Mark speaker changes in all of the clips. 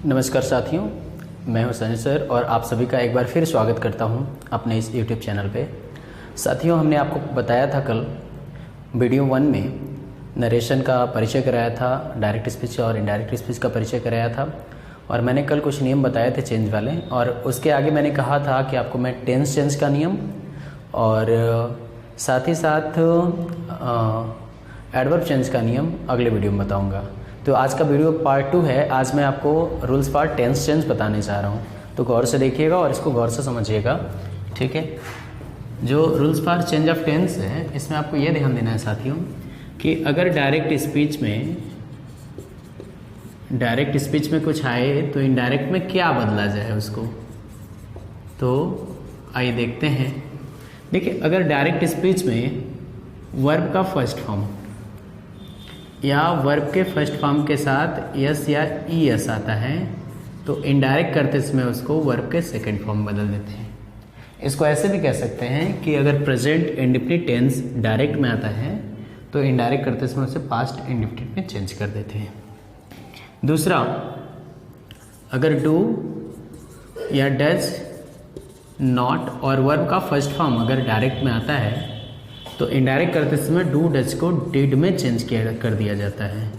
Speaker 1: नमस्कार साथियों, मैं हूं संजय सर और आप सभी का एक बार फिर स्वागत करता हूं अपने इस YouTube चैनल पे। साथियों, हमने आपको बताया था कल वीडियो 1 में नरेशन का परिचय कराया था, डायरेक्ट स्पीच और इनडायरेक्ट स्पीच का परिचय कराया था और मैंने कल कुछ नियम बताए थे चेंज वाले, और उसके आगे मैंने कहा था कि आपको मैं टेंस चेंज का नियम और साथ ही साथ एडवर्ब चेंज का नियम अगले वीडियो में बताऊँगा। तो आज का वीडियो पार्ट 2 है। आज मैं आपको रूल्स फॉर टेंस चेंज बताने जा रहा हूँ, तो गौर से देखिएगा और इसको गौर से समझिएगा, ठीक है। जो rules for change of tense है, इसमें आपको ये ध्यान देना है साथियों कि अगर डायरेक्ट स्पीच में कुछ आए तो इनडायरेक्ट में क्या बदला जाए उसको। तो आइए देखते हैं। देखिए, अगर डायरेक्ट स्पीच में वर्ब का फर्स्ट फॉर्म या वर्ब के फर्स्ट फॉर्म के साथ यस या ई एस आता है तो इनडायरेक्ट करते समय उसको वर्ब के सेकंड फॉर्म बदल देते हैं। इसको ऐसे भी कह सकते हैं कि अगर प्रेजेंट इंडेफिनिट टेंस डायरेक्ट में आता है तो इनडायरेक्ट करते समय उसे पास्ट इंडेफिनिट में चेंज कर देते हैं। दूसरा, अगर डू या डज नॉट और वर्ब का फर्स्ट फॉर्म अगर डायरेक्ट में आता है तो इनडायरेक्ट करते समय डू डज को डिड में चेंज कर दिया जाता है।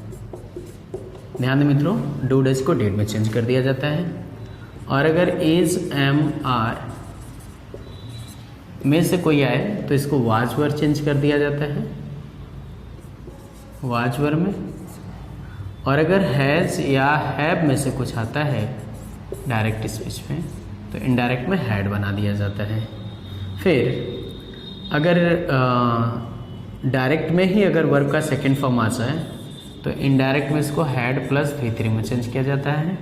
Speaker 1: ध्यान दें मित्रों, डू डज को डिड में चेंज कर दिया जाता है। और अगर इज एम आर में से कोई आए तो इसको वाज वर चेंज कर दिया जाता है, वाज वर में। और अगर हैज़ या हैव में से कुछ आता है डायरेक्ट स्पीच में तो इनडायरेक्ट में हैड बना दिया जाता है। फिर अगर डायरेक्ट में ही अगर वर्ब का सेकंड फॉर्म आ जाए तो इनडायरेक्ट में इसको हैड प्लस V3 में चेंज किया जाता है।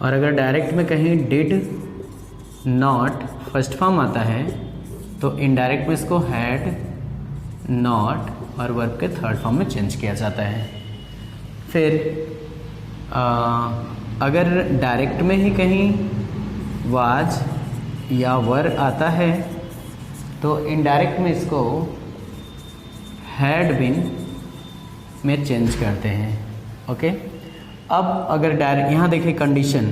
Speaker 1: और अगर डायरेक्ट में कहीं डिड नॉट फर्स्ट फॉर्म आता है तो इनडायरेक्ट में इसको हैड नॉट और वर्ब के थर्ड फॉर्म में चेंज किया जाता है। फिर अगर डायरेक्ट में ही कहीं वाज या वर आता है तो इनडायरेक्ट में इसको हैड बिन में चेंज करते हैं। ओके, अब अगर डायरेक्ट, यहाँ देखिए कंडीशन,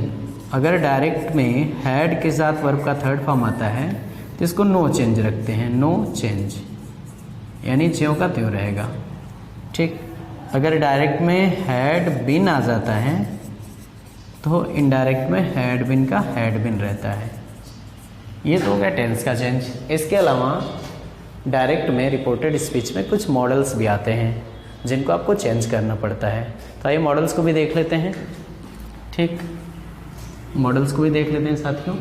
Speaker 1: अगर डायरेक्ट में हैड के साथ वर्ब का थर्ड फॉर्म आता है तो इसको नो चेंज रखते हैं, नो चेंज, यानी ज्यों का त्यों रहेगा, ठीक। अगर डायरेक्ट में हैड बिन आ जाता है तो इनडायरेक्ट में हैड बिन का हैड बिन रहता है। ये तो हो गया टेंस का चेंज। इसके अलावा डायरेक्ट में रिपोर्टेड स्पीच में कुछ मॉडल्स भी आते हैं जिनको आपको चेंज करना पड़ता है। तो आइए मॉडल्स को भी देख लेते हैं, ठीक। मॉडल्स को भी देख लेते हैं साथियों।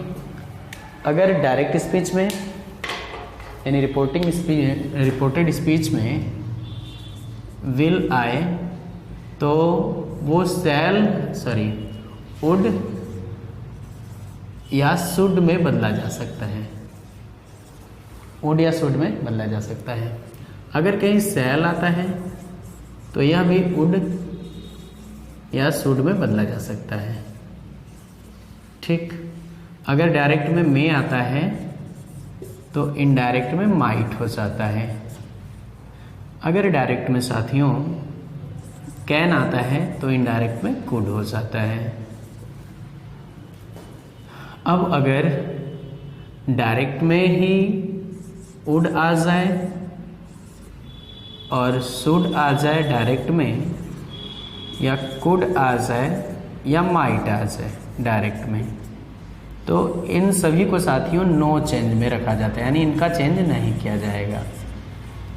Speaker 1: अगर डायरेक्ट स्पीच में यानी रिपोर्टेड स्पीच में विल आए तो वो वुड या शुड में बदला जा सकता है, वुड या शुड में बदला जा सकता है। अगर कहीं शैल आता है तो यह भी वुड या शुड में बदला जा सकता है, ठीक। अगर डायरेक्ट में मे आता है तो इनडायरेक्ट में माइट हो जाता है। अगर डायरेक्ट में साथियों कैन आता है तो इनडायरेक्ट में कुड हो जाता है। अब अगर डायरेक्ट में ही वुड आ जाए और शुड आ जाए डायरेक्ट में, या कुड आ जाए या माइट आ जाए डायरेक्ट में, तो इन सभी को साथियों नो चेंज में रखा जाता है, यानी इनका चेंज नहीं किया जाएगा,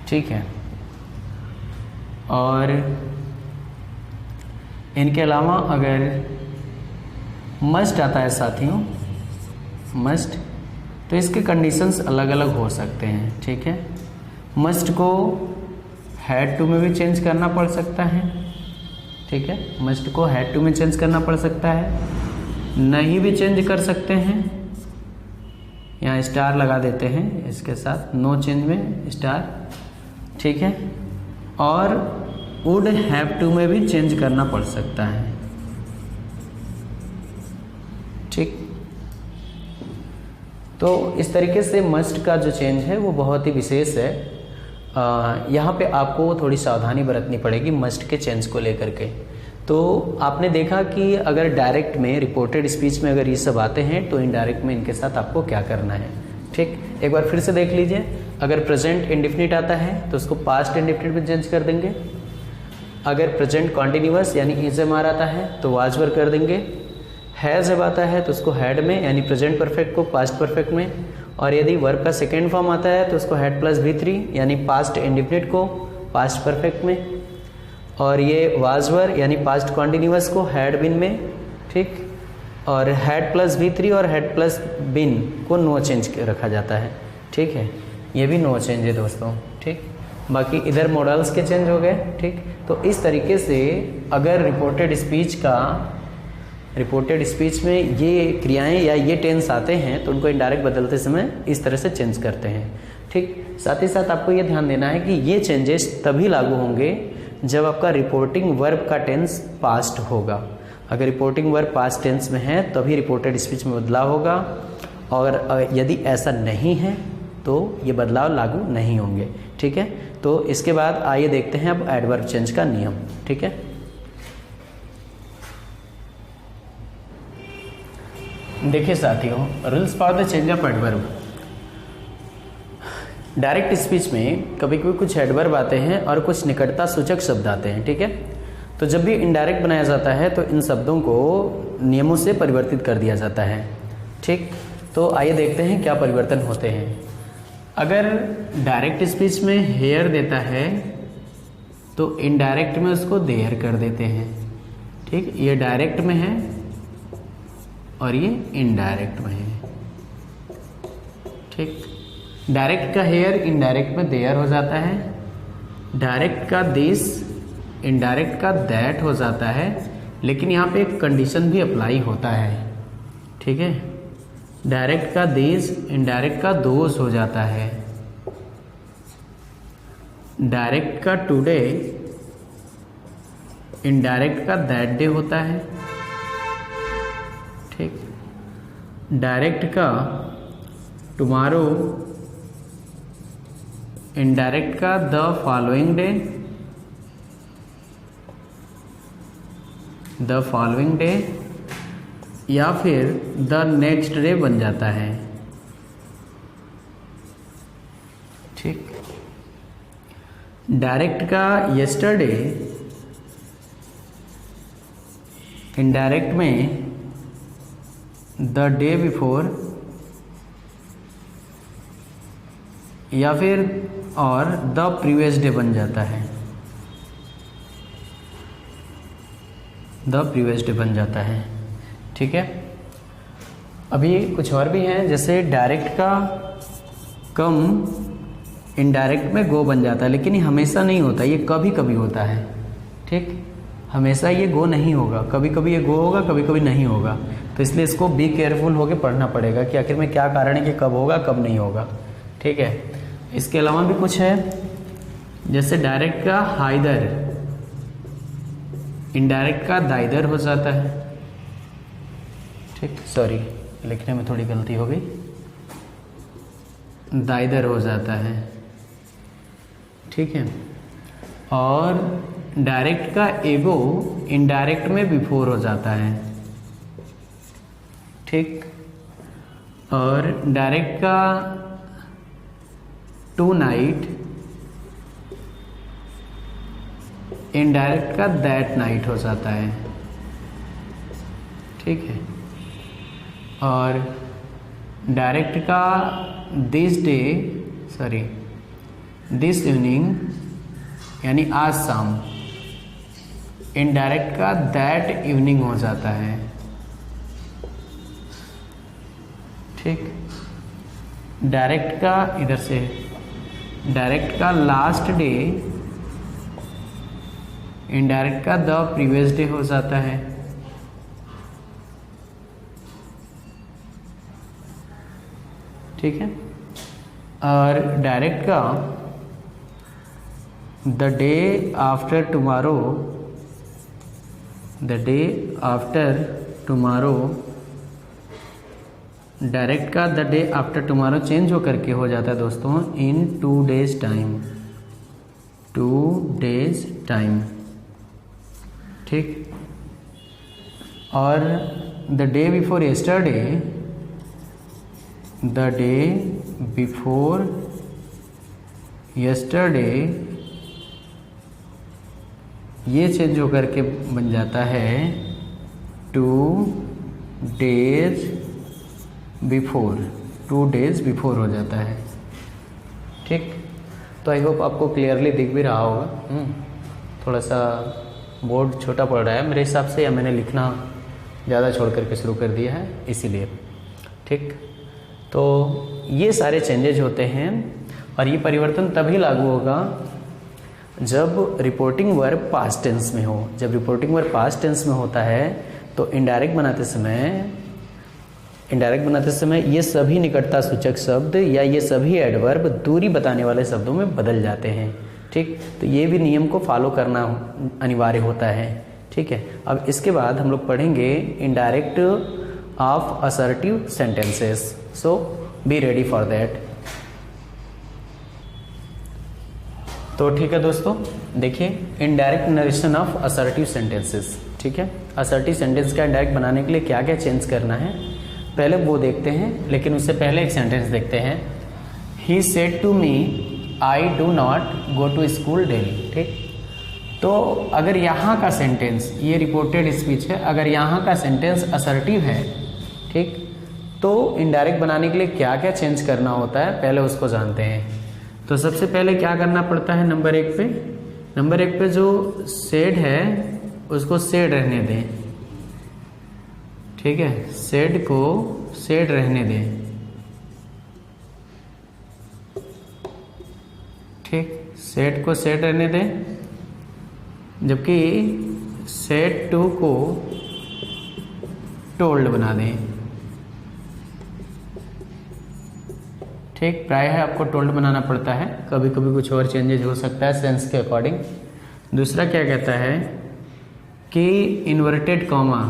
Speaker 1: ठीक है। और इनके अलावा अगर मस्ट आता है साथियों, मस्ट, तो इसके कंडीशंस अलग अलग हो सकते हैं, ठीक है। मस्ट को हैड टू में भी चेंज करना पड़ सकता है, ठीक है। मस्ट को हैड टू में चेंज करना पड़ सकता है, नहीं भी चेंज कर सकते हैं। यहाँ स्टार लगा देते हैं इसके साथ, नो चेंज में स्टार, ठीक है। और वुड हैव टू में भी चेंज करना पड़ सकता है, ठीक। तो इस तरीके से मस्ट का जो चेंज है वो बहुत ही विशेष है। यहाँ पे आपको थोड़ी सावधानी बरतनी पड़ेगी मस्ट के चेंज को लेकर के। तो आपने देखा कि अगर डायरेक्ट में रिपोर्टेड स्पीच में अगर ये सब आते हैं तो इनडायरेक्ट में इनके साथ आपको क्या करना है। ठीक, एक बार फिर से देख लीजिए। अगर प्रेजेंट इंडिफिनिट आता है तो उसको पास्ट इंडिफिनिट में चेंज कर देंगे। अगर प्रेजेंट कॉन्टिन्यूअस यानी इज एम आर आता है तो वाज वर कर देंगे। हैज़ जब आता है तो उसको हैड में यानी प्रेजेंट परफेक्ट को पास्ट परफेक्ट में, और यदि वर्ब का सेकेंड फॉर्म आता है तो उसको हैड प्लस V3 यानी पास्ट इंडिफिनिट को पास्ट परफेक्ट में, और ये वाज वर यानी पास्ट कॉन्टिन्यूअस को हैड बिन में। ठीक, और हैड प्लस V3 और हैड प्लस बिन को नो चेंज रखा जाता है। ठीक है, ये भी नो चेंज है दोस्तों। ठीक, बाकी इधर मॉडल्स के चेंज हो गए। ठीक, तो इस तरीके से अगर रिपोर्टेड स्पीच में ये क्रियाएं या ये टेंस आते हैं तो उनको इनडायरेक्ट बदलते समय इस तरह से चेंज करते हैं। ठीक, साथ ही साथ आपको ये ध्यान देना है कि ये चेंजेस तभी लागू होंगे जब आपका रिपोर्टिंग वर्ब का टेंस पास्ट होगा। अगर रिपोर्टिंग वर्ब पास्ट टेंस में है तभी रिपोर्टेड स्पीच में बदलाव होगा, और यदि ऐसा नहीं है तो ये बदलाव लागू नहीं होंगे। ठीक है, तो इसके बाद आइए देखते हैं अब एडवर्ब चेंज का नियम। ठीक है, देखिए साथियों, rules for the change of adverb. Direct speech में कभी कभी कुछ एडवर्ब आते हैं और कुछ निकटता सूचक शब्द आते हैं। ठीक है, तो जब भी इनडायरेक्ट बनाया जाता है तो इन शब्दों को नियमों से परिवर्तित कर दिया जाता है। ठीक, तो आइए देखते हैं क्या परिवर्तन होते हैं। अगर डायरेक्ट स्पीच में हेयर देता है तो इनडायरेक्ट में उसको देयर कर देते हैं। ठीक, ये डायरेक्ट में है और ये इनडायरेक्ट में है। ठीक, डायरेक्ट का हेयर इनडायरेक्ट में देयर हो जाता है, डायरेक्ट का दिस इनडायरेक्ट का दैट हो जाता है, लेकिन यहाँ पे एक कंडीशन भी अप्लाई होता है। ठीक है, डायरेक्ट का दिस इनडायरेक्ट का दोज हो जाता है, डायरेक्ट का टुडे इनडायरेक्ट का दैट डे होता है। ठीक, डायरेक्ट का टुमारो इनडायरेक्ट का द फॉलोइंग डे या फिर द नेक्स्ट डे बन जाता है। ठीक, डायरेक्ट का यस्टरडे इनडायरेक्ट में द डे बिफोर या फिर और द प्रीवियस डे बन जाता है, द प्रीवियस डे बन जाता है। ठीक है, अभी कुछ और भी हैं, जैसे डायरेक्ट का कम इनडायरेक्ट में गो बन जाता है, लेकिन ये हमेशा नहीं होता, ये कभी कभी होता है। ठीक, हमेशा ये गो नहीं होगा, कभी कभी ये गो होगा, कभी कभी नहीं होगा। तो इसलिए इसको बी केयरफुल होकर पढ़ना पड़ेगा कि आखिर में क्या कारण है कि कब होगा कब नहीं होगा। ठीक है, इसके अलावा भी कुछ है, जैसे डायरेक्ट का हाइदर इनडायरेक्ट का दाइदर हो जाता है। ठीक, सॉरी लिखने में थोड़ी गलती हो गई, दाइदर हो जाता है। ठीक है, और डायरेक्ट का एगो इनडायरेक्ट में बिफोर हो जाता है। ठीक, और डायरेक्ट का टू नाइट इनडायरेक्ट का दैट नाइट हो जाता है। ठीक है, और डायरेक्ट का दिस इवनिंग यानी आज शाम इनडायरेक्ट का दैट इवनिंग हो जाता है। ठीक, डायरेक्ट का इधर से डायरेक्ट का लास्ट डे इनडायरेक्ट का द प्रीवियस डे हो जाता है। ठीक है, और डायरेक्ट का the day after tomorrow direct का the day after tomorrow change होकर के हो जाता है दोस्तों इन 2 days टाइम। ठीक, और the day before yesterday, the day before yesterday, ये चेंज होकर के बन जाता है 2 days बिफोर, 2 days बिफोर हो जाता है। ठीक, तो आई होप आपको क्लियरली दिख भी रहा होगा। थोड़ा सा बोर्ड छोटा पड़ रहा है मेरे हिसाब से, या मैंने लिखना ज़्यादा छोड़ करके शुरू कर दिया है इसीलिए। ठीक, तो ये सारे चेंजेज होते हैं और ये परिवर्तन तभी लागू होगा जब रिपोर्टिंग वर्ब पास्ट टेंस में हो। जब रिपोर्टिंग वर्ब पास्ट टेंस में होता है तो इनडायरेक्ट बनाते समय ये सभी निकटता सूचक शब्द या ये सभी एडवर्ब दूरी बताने वाले शब्दों में बदल जाते हैं। ठीक, तो ये भी नियम को फॉलो करना अनिवार्य होता है। ठीक है, अब इसके बाद हम लोग पढ़ेंगे indirect of assertive sentences, so be ready for that. तो ठीक है दोस्तों, देखिए indirect narration of assertive sentences. ठीक है, असर्टिव सेंटेंस का इनडायरेक्ट बनाने के लिए क्या क्या चेंज करना है पहले वो देखते हैं, लेकिन उससे पहले एक सेंटेंस देखते हैं। He said to me I do not go to school daily. ठीक, तो अगर यहाँ का सेंटेंस, ये रिपोर्टेड स्पीच है, अगर यहाँ का सेंटेंस असर्टिव है, ठीक, तो इनडायरेक्ट बनाने के लिए क्या क्या चेंज करना होता है पहले उसको जानते हैं। तो सबसे पहले क्या करना पड़ता है, नंबर एक पे जो सेड है उसको सेड रहने दें। ठीक है, सेड को सेड रहने दें। ठीक, सेड को सेड रहने दें, जबकि सेड टू को टोल्ड बना दें। ठीक, प्राय है आपको टोल्ड बनाना पड़ता है, कभी कभी कुछ और चेंजेस हो सकता है सेंस के अकॉर्डिंग। दूसरा क्या कहता है कि इन्वर्टेड कॉमा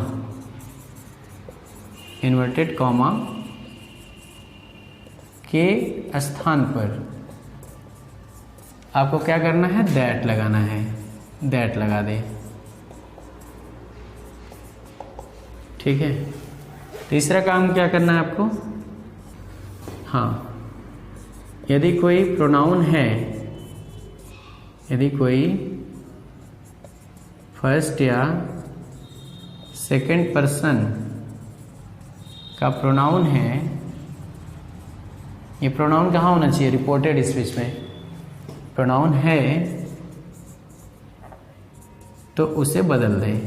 Speaker 1: के स्थान पर आपको क्या करना है, दैट लगाना है, दैट लगा दें। ठीक है, तीसरा काम क्या करना है आपको, हाँ, यदि कोई प्रोनाउन है, यदि कोई फर्स्ट या सेकंड पर्सन का प्रोनाउन है, ये प्रोनाउन कहाँ होना चाहिए, रिपोर्टेड स्पीच में प्रोनाउन है तो उसे बदल दें,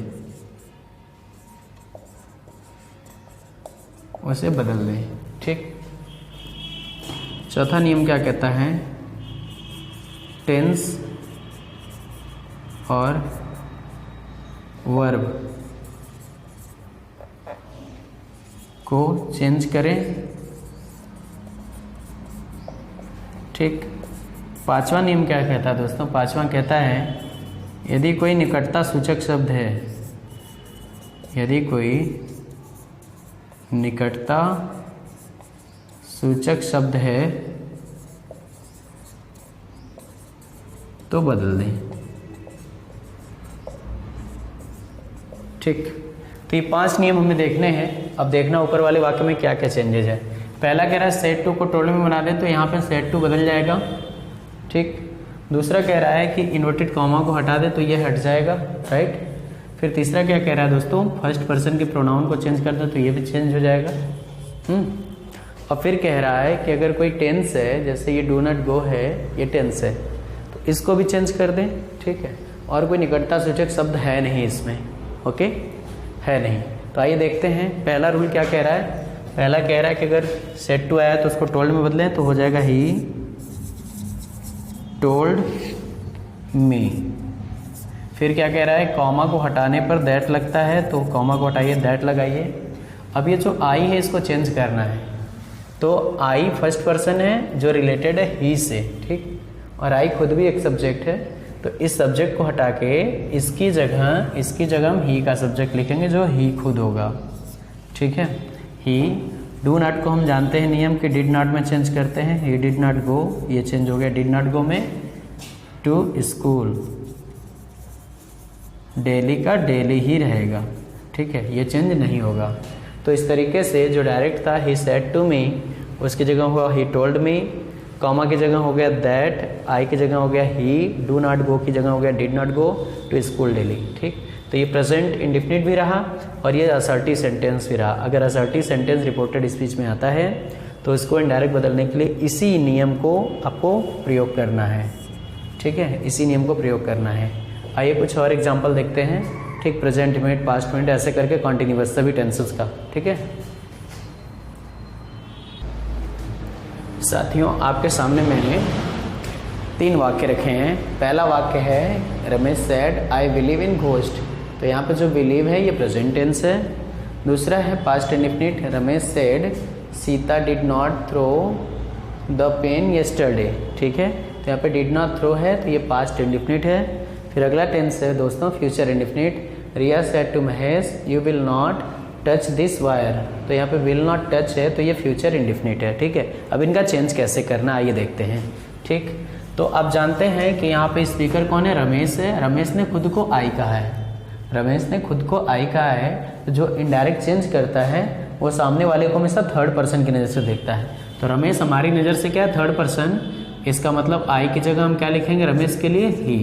Speaker 1: उसे बदल दें। ठीक, चौथा नियम क्या कहता है, टेंस और वर्ब को चेंज करें। ठीक, पांचवा नियम क्या कहता है दोस्तों, पांचवा कहता है यदि कोई निकटता सूचक शब्द है, यदि कोई निकटता सूचक शब्द है तो बदल दें। ठीक, तो ये 5 नियम हमें देखने हैं। अब देखना ऊपर वाले वाक्य में क्या क्या चेंजेज है। पहला कह रहा है सेट टू को टोल्ड में बना दें, तो यहाँ पे सेट टू बदल जाएगा। ठीक, दूसरा कह रहा है कि इन्वर्टेड कॉमा को हटा दे तो ये हट जाएगा, राइट। फिर तीसरा क्या कह रहा है दोस्तों, फर्स्ट पर्सन के प्रोनाउन को चेंज कर दो तो ये भी चेंज हो जाएगा। और फिर कह रहा है कि अगर कोई टेंस है, जैसे ये डू नॉट गो है, ये टेंस है, तो इसको भी चेंज कर दें। ठीक है, और कोई निकटता सूचक शब्द है नहीं इसमें, ओके, है नहीं। तो आइए देखते हैं पहला रूल क्या कह रहा है। पहला कह रहा है कि अगर सेट टू आया तो उसको टोल्ड में बदलें, तो हो जाएगा ही टोल्ड मी। फिर क्या कह रहा है, कॉमा को हटाने पर दैट लगता है, तो कॉमा को हटाइए, दैट लगाइए। अब ये जो आई है इसको चेंज करना है, तो आई फर्स्ट पर्सन है जो रिलेटेड है ही से, ठीक, और आई खुद भी एक सब्जेक्ट है, तो इस सब्जेक्ट को हटा के इसकी जगह हम ही का सब्जेक्ट लिखेंगे जो ही खुद होगा। ठीक है, ही। डू नॉट को हम जानते हैं नियम कि डिड नॉट में चेंज करते हैं, ही डिड नॉट गो, ये चेंज हो गया डिड नॉट गो में टू स्कूल। डेली का डेली ही रहेगा। ठीक है, ये चेंज नहीं होगा। तो इस तरीके से जो डायरेक्ट था ही सेड टू मी, उसकी जगह हुआ ही टोल्ड मी, कॉमा की जगह हो गया दैट, आई की जगह हो गया ही, डू नॉट गो की जगह हो गया did not go to school daily. ठीक, तो ये प्रेजेंट इंडिफिनिट भी रहा और ये असर्टिव सेंटेंस भी रहा। अगर असर्टिव सेंटेंस रिपोर्टेड स्पीच में आता है तो इसको इनडायरेक्ट बदलने के लिए इसी नियम को आपको प्रयोग करना है। ठीक है, इसी नियम को प्रयोग करना है। आइए कुछ और एग्जाम्पल देखते हैं। ठीक, प्रेजेंट मिनट, पास्ट मिनट, ऐसे करके कॉन्टिन्यूअस सभी टेंसेस का। ठीक है साथियों, आपके सामने मैंने 3 वाक्य रखे हैं। पहला वाक्य है Ramesh said I believe in ghost. तो यहाँ पे जो बिलीव है ये प्रेजेंट टेंस है। दूसरा है past indefinite, Ramesh said Sita did not throw the pen yesterday. ठीक है, तो यहाँ पे डिड नॉट थ्रो है तो ये पास्ट इंडिफिनिट है। फिर अगला टेंस है दोस्तों future indefinite, Riya said to Mahesh you will not touch this wire. तो यहाँ पे विल नॉट टच है तो ये फ्यूचर इंडिफिनिट है। ठीक है, अब इनका चेंज कैसे करना आइए देखते हैं। ठीक, तो आप जानते हैं कि यहाँ पे स्पीकर कौन है, रमेश है। रमेश ने खुद को आई कहा है, रमेश ने खुद को आई कहा है। तो जो इनडायरेक्ट चेंज करता है वो सामने वाले को हमेशा थर्ड पर्सन की नज़र से देखता है। तो रमेश हमारी नज़र से क्या है, थर्ड पर्सन। इसका मतलब आई की जगह हम क्या लिखेंगे, रमेश के लिए ही।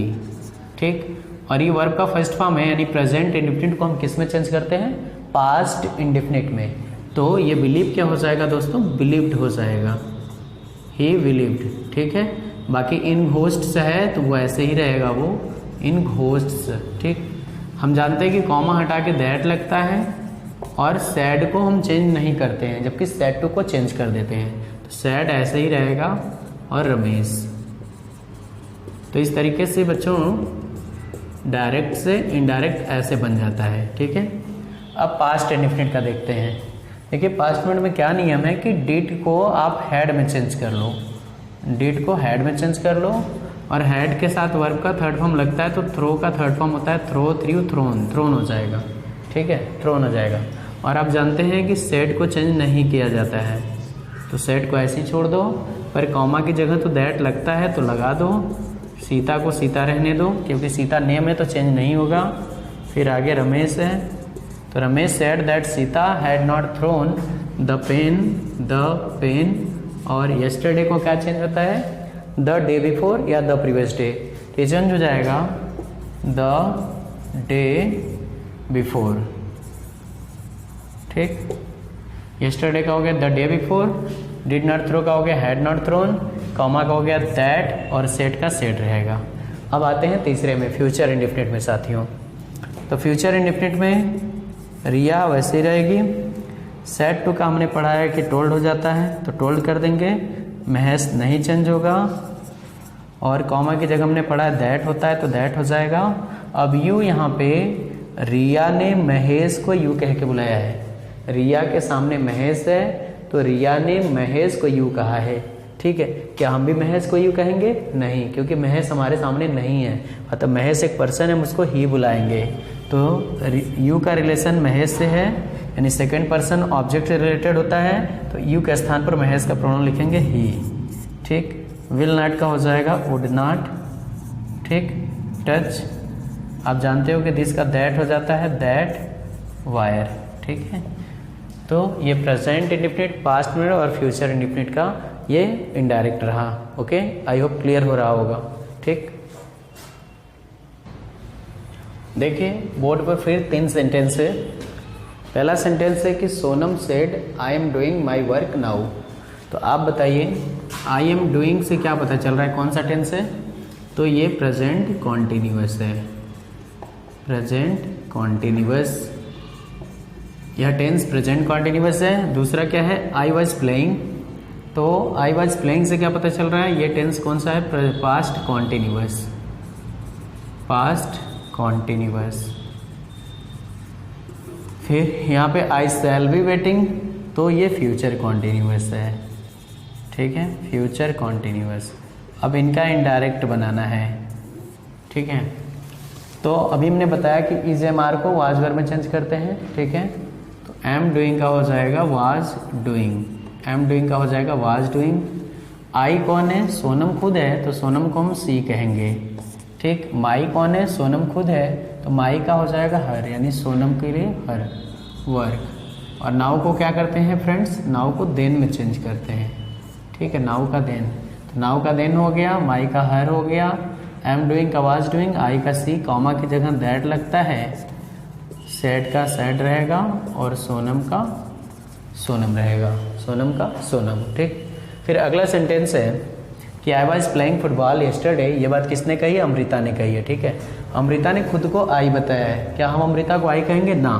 Speaker 1: ठीक, और ये वर्ब का फर्स्ट फॉर्म है, यानी प्रेजेंट इंडिफिनिट को हम किस में चेंज करते हैं, पास्ट इंडिफिनिट में। तो ये बिलीव क्या हो जाएगा दोस्तों, बिलीव्ड हो जाएगा, ही बिलीव्ड। ठीक है, बाकी इन घोस्ट्स है तो वो ऐसे ही रहेगा, वो इन घोस्ट्स। ठीक, हम जानते हैं कि कॉमा हटा के दैट लगता है और सैड को हम चेंज नहीं करते हैं, जबकि सैड टू को चेंज कर देते हैं। तो सैड ऐसे ही रहेगा और रमेश। तो इस तरीके से बच्चों डायरेक्ट से इनडायरेक्ट ऐसे बन जाता है। ठीक है, अब पास्ट इंडिफिनिट का देखते हैं। देखिए पास्ट मिनट में क्या नियम है कि डिड को आप हैड में चेंज कर लो, डिड को हैड में चेंज कर लो, और हैड के साथ वर्ब का थर्ड फॉर्म लगता है तो थ्रो का थर्ड फॉर्म होता है थ्रो, थ्रू, थ्रोन, थ्रोन हो जाएगा। ठीक है, थ्रोन हो जाएगा। और आप जानते हैं कि सेड को चेंज नहीं किया जाता है, तो सेड को ऐसे ही छोड़ दो, पर कॉमा की जगह तो दैट लगता है तो लगा दो। सीता को सीता रहने दो क्योंकि सीता नेम है तो चेंज नहीं होगा। फिर आगे रमेश है, तो Ramesh said that Sita had not thrown the pen, और येस्टरडे को क्या चेंज होता है, द डे बिफोर या द प्रीवियस डे। ये चेंज हो जाएगा द डे बिफोर। ठीक, येस्टरडे का हो गया the day before, did not throw का हो गया हैड नॉट थ्रोन, कॉमा का हो गया दैट, और सेट का सेट रहेगा। अब आते हैं तीसरे में, फ्यूचर इंडिफिनिट में साथियों। तो फ्यूचर इंडिफिनिट में रिया वैसे ही रहेगी। सेड टू का हमने पढ़ा है कि टोल्ड हो जाता है तो टोल्ड कर देंगे, महेश नहीं चेंज होगा, और कॉमा की जगह हमने पढ़ा है दैट होता है तो दैट हो जाएगा। अब यू यहाँ पे रिया ने महेश को यू कह के बुलाया है, रिया के सामने महेश है तो रिया ने महेश को यू कहा है। ठीक है, क्या हम भी महेश को यू कहेंगे, नहीं, क्योंकि महेश हमारे सामने नहीं है। मतलब महेश एक पर्सन है, हम उसको ही बुलाएंगे। तो यू का रिलेशन महेश से है, यानी सेकंड पर्सन ऑब्जेक्ट से रिलेटेड होता है, तो यू के स्थान पर महेश का प्रोनाउन लिखेंगे ही। ठीक, विल नॉट का हो जाएगा वुड नॉट। ठीक, टच आप जानते हो कि दिस का दैट हो जाता है दैट वायर। ठीक है, तो ये प्रेजेंट इंडिफिनिट, पास्ट मिनट और फ्यूचर इंडिफिनिट का ये इनडायरेक्ट रहा। ओके, आई होप क्लियर हो रहा होगा। ठीक, देखिए बोर्ड पर फिर 3 सेंटेंस है। पहला सेंटेंस है कि Sonam said I am doing my work now. तो आप बताइए आई एम डूइंग से क्या पता चल रहा है, कौन सा टेंस है, तो ये प्रेजेंट कॉन्टिन्यूअस है, प्रेजेंट कॉन्टिन्यूअस, यह टेंस प्रेजेंट कॉन्टिन्यूअस है। दूसरा क्या है, आई वॉज प्लेइंग, तो आई वॉज प्लेइंग से क्या पता चल रहा है, ये टेंस कौन सा है, पास्ट कॉन्टिन्यूअस, पास्ट कॉन्टिन्यूअस। फिर यहाँ पे आई शैल बी वेटिंग, तो ये फ्यूचर कॉन्टिन्यूअस है। ठीक है, फ्यूचर कॉन्टिन्यूअस। अब इनका इनडायरेक्ट बनाना है। ठीक है, तो अभी हमने बताया कि इज एम आर को वाज वर्ब में चेंज करते हैं। ठीक है, तो एम डूइंग का हो जाएगा वाज डूइंग, एम डूइंग का हो जाएगा वाज डूइंग। आई कौन है, सोनम खुद है, तो सोनम को हम सी कहेंगे। ठीक, माई कौन है, सोनम खुद है, तो माई का हो जाएगा हर, यानी सोनम के लिए हर वर्क। और नाउ को क्या करते हैं फ्रेंड्स, नाउ को देन में चेंज करते हैं। ठीक है, नाउ का देन, तो नाउ का देन हो गया, माई का हर हो गया, एम डूइंग का वाज डूइंग, आई का सी, कॉमा की जगह दैट लगता है, सेड का सेड रहेगा और सोनम का सोनम रहेगा, सोनम का सोनम। ठीक, फिर अगला सेंटेंस है कि I was playing football yesterday. ये बात किसने कही है, अमृता ने कही है। ठीक है, अमृता ने खुद को आई बताया है, क्या हम अमृता को आई कहेंगे, ना,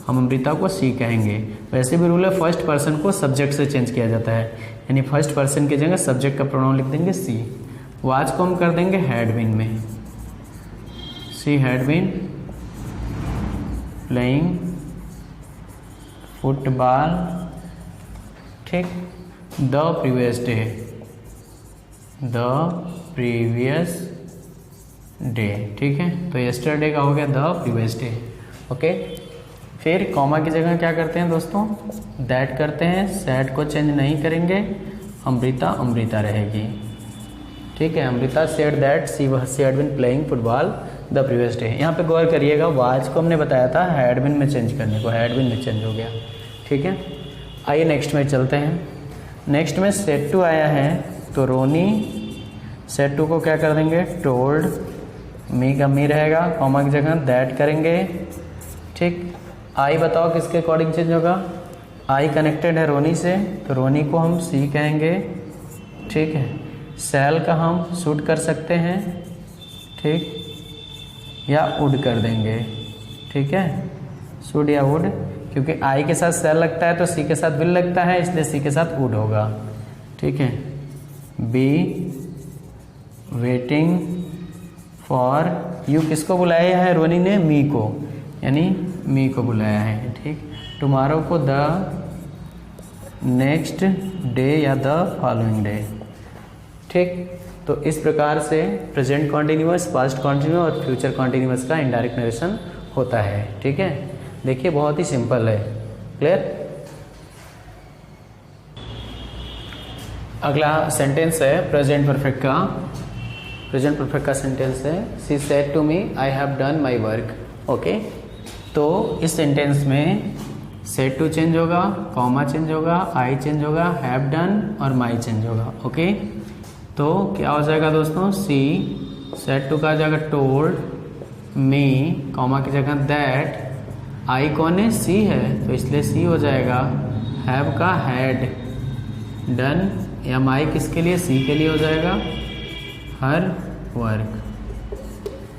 Speaker 1: हम अमृता को सी कहेंगे। वैसे भी रूल है फर्स्ट पर्सन को सब्जेक्ट से चेंज किया जाता है, यानी फर्स्ट पर्सन की जगह सब्जेक्ट का प्रोनाउन लिख देंगे सी। वाज को हम कर देंगे हैड बीन में, she had been playing football, ठीक, the previous day, the previous day. ठीक है, तो येस्टरडे का हो गया द प्रीवियस डे। ओके, फिर कॉमा की जगह क्या करते हैं दोस्तों, दैट करते हैं, सेड को चेंज नहीं करेंगे, अमृता अमृता रहेगी। ठीक है, Amrita said that she had been playing football the previous day. यहाँ पे गौर करिएगा, वाज को हमने बताया था हैड बीन में चेंज करने को, हैड बीन में चेंज हो गया। ठीक है, आइए नेक्स्ट में चलते हैं। नेक्स्ट में सेड टू आया है, तो रोनी सेड टू को क्या कर देंगे, टोल्ड, मी का मी रहेगा, कॉमा की जगह दैट करेंगे। ठीक, आई बताओ किसके अकॉर्डिंग चेंज होगा, आई कनेक्टेड है रोनी से, तो रोनी को हम सी कहेंगे। ठीक है, सेल का हम शुड कर सकते हैं, ठीक, या वुड कर देंगे। ठीक है, शुड या वुड, क्योंकि आई के साथ सेल लगता है तो सी के साथ विल लगता है, इसलिए सी के साथ वुड होगा। ठीक है, बी वेटिंग फॉर यू, किसको बुलाया है रोनी ने, मी को, यानी मी को बुलाया है। ठीक, टुमारो को द नेक्स्ट डे या द फॉलोइंग डे। ठीक, तो इस प्रकार से प्रेजेंट कॉन्टिन्यूअस, पास्ट कॉन्टिन्यूअस और फ्यूचर कॉन्टिन्यूअस का इनडायरेक्ट नरेशन होता है। ठीक है, देखिए बहुत ही सिंपल है। क्लियर। अगला सेंटेंस है प्रेजेंट परफेक्ट का। प्रेजेंट परफेक्ट का सेंटेंस है, she said to me I have done my work. Okay, तो इस सेंटेंस में सेड टू चेंज होगा, कॉमा चेंज होगा, आई चेंज होगा, हैव डन और माई चेंज होगा। ओके, तो क्या हो जाएगा दोस्तों, सी सेड टू का आ जाएगा टोल्ड, मी कॉमा की जगह दैट, आई कौन है, सी है, तो इसलिए सी हो जाएगा, हैव का हैड, डन या माई किसके लिए, सी के लिए हो जाएगा, हर वर्क।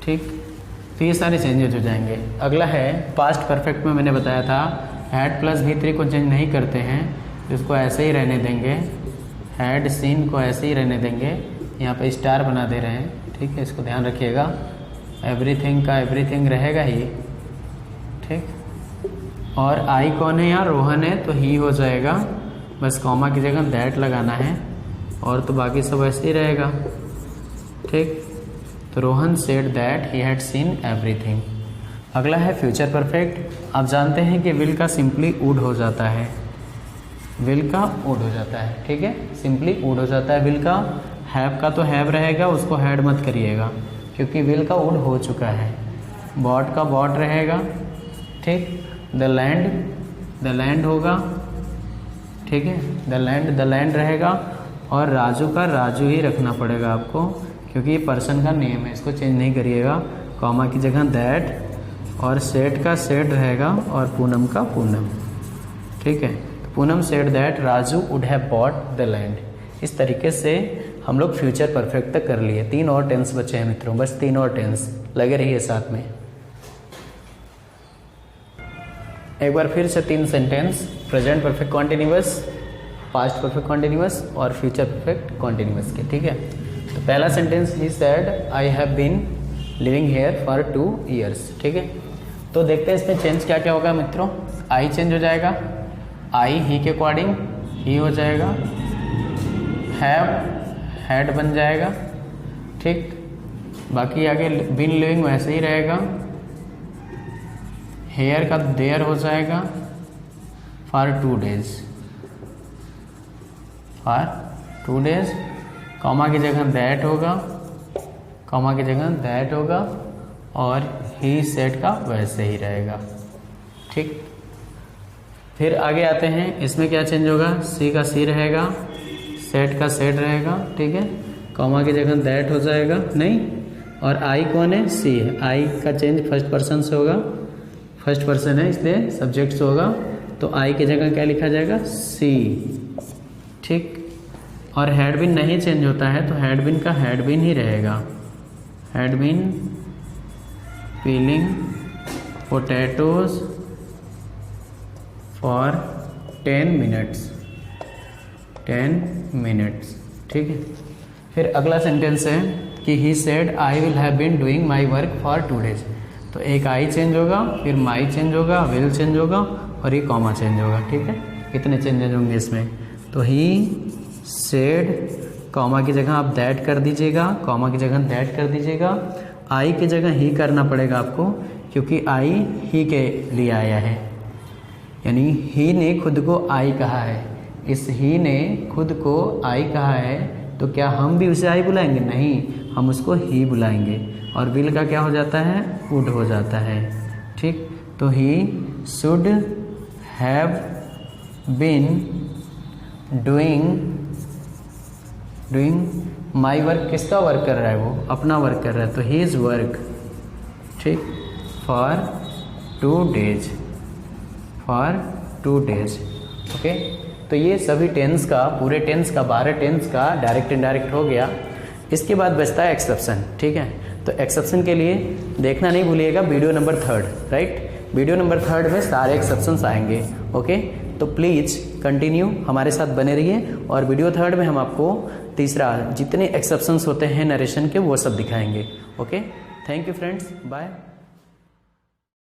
Speaker 1: ठीक, तो ये सारे चेंजेस हो जाएंगे। अगला है पास्ट परफेक्ट में मैंने बताया था हैड प्लस V3 को चेंज नहीं करते हैं, तो इसको ऐसे ही रहने देंगे, हैड सीन को ऐसे ही रहने देंगे, यहाँ पे स्टार बना दे रहे हैं। ठीक है, इसको ध्यान रखिएगा, एवरीथिंग का एवरीथिंग रहेगा ही। ठीक, और आई कौन है यहाँ, रोहन है, तो ही हो जाएगा, बस कॉमा की जगह दैट लगाना है, और तो बाकी सब ऐसे ही रहेगा। ठीक, तो Rohan said that he had seen everything. अगला है फ्यूचर परफेक्ट। आप जानते हैं कि विल का सिंपली वुड हो जाता है, विल का वुड हो जाता है। ठीक है, सिंपली वुड हो जाता है विल का। हैव का तो हैव रहेगा, उसको हैड मत करिएगा, क्योंकि विल का वुड हो चुका है। बॉट का बॉट रहेगा। ठीक, द लैंड होगा। ठीक है, द लैंड रहेगा, और राजू का राजू ही रखना पड़ेगा आपको, क्योंकि ये पर्सन का नेम है, इसको चेंज नहीं करिएगा। कॉमा की जगह दैट, और सेट का सेट रहेगा, और पूनम का पूनम। ठीक है, तो Poonam said that Raju would have bought the land. इस तरीके से हम लोग फ्यूचर परफेक्ट तक कर लिए। 3 और टेंस बचे हैं मित्रों, बस 3 और टेंस, लगे रहिए साथ में। एक बार फिर से 3 sentence, present perfect continuous, past perfect continuous और फ्यूचर परफेक्ट कॉन्टिन्यूअस के। ठीक है, तो पहला sentence, he said I have been living here for 2 years। ठीक है, तो देखते हैं इसमें चेंज क्या क्या होगा मित्रों। आई चेंज हो जाएगा, आई ही के अकॉर्डिंग ही हो जाएगा, हैव हैड बन जाएगा। ठीक, बाकी आगे बीन लिविंग वैसे ही रहेगा, हेयर का देयर हो जाएगा, for 2 days, for 2 days, comma की जगह दैट होगा, कॉमा की जगह दैट होगा और ही सेड का वैसे ही रहेगा। ठीक, फिर आगे आते हैं, इसमें क्या चेंज होगा, सी का सी रहेगा, सेड का सेड रहेगा। ठीक है, कॉमा की जगह दैट हो जाएगा नहीं, और आई कौन है, सी है, आई का चेंज फर्स्ट पर्सन से होगा, फर्स्ट पर्सन है इसलिए सब्जेक्ट से होगा, तो आई की जगह क्या लिखा जाएगा, सी। ठीक, और हैड बीन नहीं चेंज होता है तो हैड बीन का हैड बीन ही रहेगा, had been peeling potatoes for 10 minutes, 10 minutes. ठीक है, फिर अगला सेंटेंस है कि he said I will have been doing my work for 2 days। तो एक आई चेंज होगा, फिर माई चेंज होगा, विल चेंज होगा और ये कॉमा चेंज होगा। ठीक है, कितने चेंजेज होंगे इसमें, तो ही सेड, कॉमा की जगह आप दैट कर दीजिएगा, कॉमा की जगह दैट कर दीजिएगा, आई की जगह ही करना पड़ेगा आपको क्योंकि आई ही के लिए आया है, यानी ही ने खुद को आई कहा है, इस ही ने खुद को आई कहा है, तो क्या हम भी उसे आई बुलाएंगे, नहीं, हम उसको ही बुलाएंगे, और विल का क्या हो जाता है, वुड हो जाता है। ठीक, तो he should have been doing my work, किसका वर्क कर रहा है, वो अपना वर्क कर रहा है, तो ही इज़ वर्क। ठीक, for 2 days, for 2 days। Okay, तो ये सभी टेंस का, पूरे टेंस का, 12 टेंस का डायरेक्ट इनडायरेक्ट हो गया। इसके बाद बचता है एक्सेप्शन। ठीक है, तो एक्सेप्शन के लिए देखना नहीं भूलिएगा video number 3, right, video number 3 में सारे एक्सेप्शंस आएंगे। ओके, तो प्लीज़ कंटिन्यू हमारे साथ बने रहिए, और वीडियो 3 में हम आपको तीसरा जितने एक्सेप्शंस होते हैं नरेशन के वो सब दिखाएंगे। Okay, thank you friends, bye.